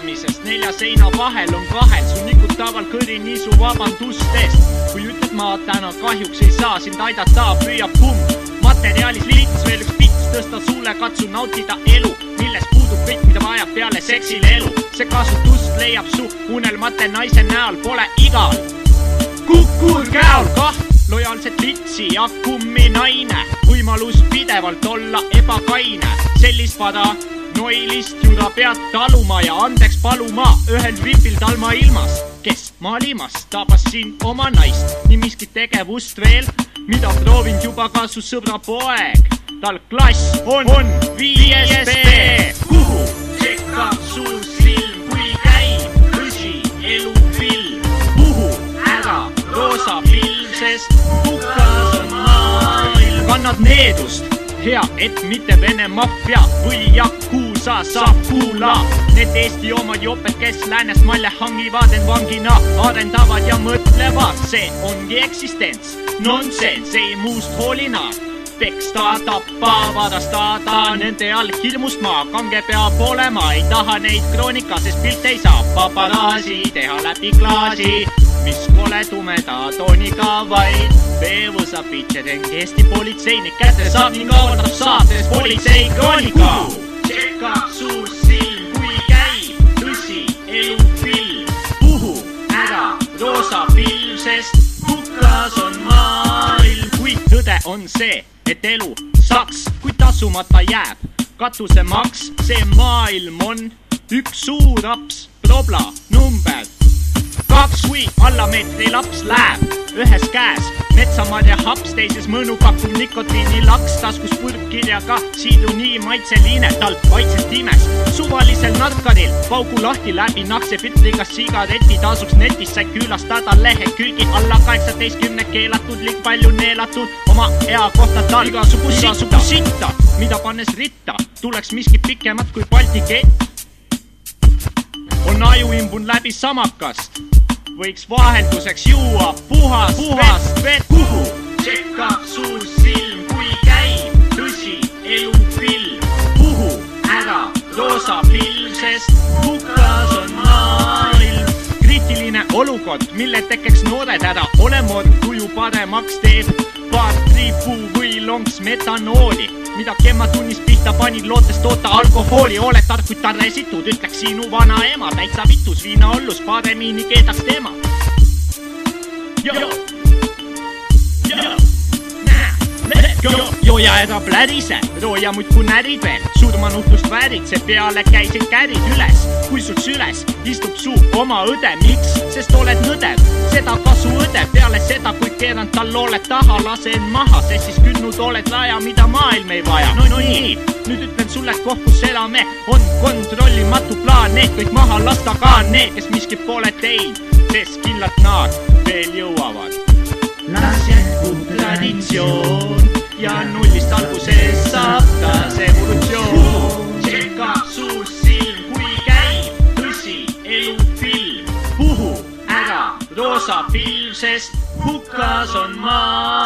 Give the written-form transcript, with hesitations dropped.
elamisest 4 seina vahel on kahel su nikutaval kõri nii su vabandustest. Kui ütled ma täna kahjuks ei saa sind aidata, püüab kumb materiaalis liits veel üks pits tõsta sulle, katsu nautida elu, milles puudub kõik, mida vajab peale seksile elu. See kasutust leiab su unelmate naise näol, pole igal kukur käol kaht lojaalset litsi ja kummi naine, võimalus pidevalt olla ebakaine, sellist vada noilist ju ta pead taluma ja andeks paluma ühel ripil talma ilmas, kes maalimas tabas sind oma naist, nii miskit tegevust veel, mida proovinud juba ka su sõbra poeg. Tal klass on 5. B. Kuhu sekkab su silm, kui käib tõsi elufilm? Puhu ära roosa pilv, sest hukas on maailm. Kannad needust, hea, et mitte Vene maffia või Yakuza saab kuula. Need Eesti omad joped, kes läänest malja hangivad end vangina, arendavad ja mõtlevad, see ongi eksistents. Nonsense, ei muust hoolina, peksta, tappa, varastada, nende all hirmust ma kange peab olema, ei taha neid kroonika, sest pilt ei saa paparaasi teha läbi klaasi, mis kole tumeda tooniga vaid veevõsa pitšereng Eesti politseinik kätte saab ning avaldab saates politsei kroonika. Tšekkab su silm, kui käib tõsi elufilm, puhu ära roosa pilv, sest hukas on maailm. Kui tõde on see, et elu saks, kui tasumata jääb katusemaks, see maailm on üks suur aps, probla number 2, kui alla meetri laps läheb ühes käes metsamarja haps, teises mõnu pakub nikotiini laks, taskus purkkirjaga siidu nii maitseline, tal vaikselt imes suvalisel narkaril paugu lahti läbi naksefiltriga sigareti, tasuks netis sai külastada lehe külgi alla 18 keelatud, liig palju neelatud oma ea kohta tal igasugu sitta, mida pannes ritta tuleks miski pikemat kui Balti kett. On ajuimbun läbi samakast, võiks vahelduseks juua puhast vett. Kuhu tšekkab su silm, kui käib tõsi elufilm, puhu ära roosa pilv, sest hukas on maailm. Kriitiline olukord, mille tekkeks noored ära olemord, kuju paremaks teeb paar triipu või lonks metanooli, mida kemmatunnis pihta panid lootes toota alkohooli. Oled tark, kui tarresitud, ütleks sinu vana ema, täitsa vitus viina ollus, paremini keedaks tema. Joja ära plärise, rooja muidku närid veel, surmanuhtust väärid, see peale käisid kärid üles, kui sul süles istub su oma õde, miks? Sest oled nõdev, seda kasu õde, peale seda, kui keerand tal looled taha, lasen maha, sest siis küllnud oled raja, mida maailm ei vaja. No nii, nüüd ütlen sulle, et koht, kus elame, on kontrollimatu plaan, need kõik maha lasta ka, need, kes miski pole teinud, sest killalt nad veel jõuavad. Las jätkub traditsioon ja nullist alguses saab taas evolutsioon. Tšekkab su silm, kui käib tõsi elufilm, puhu ära roosa pilv, sest hukas on maa.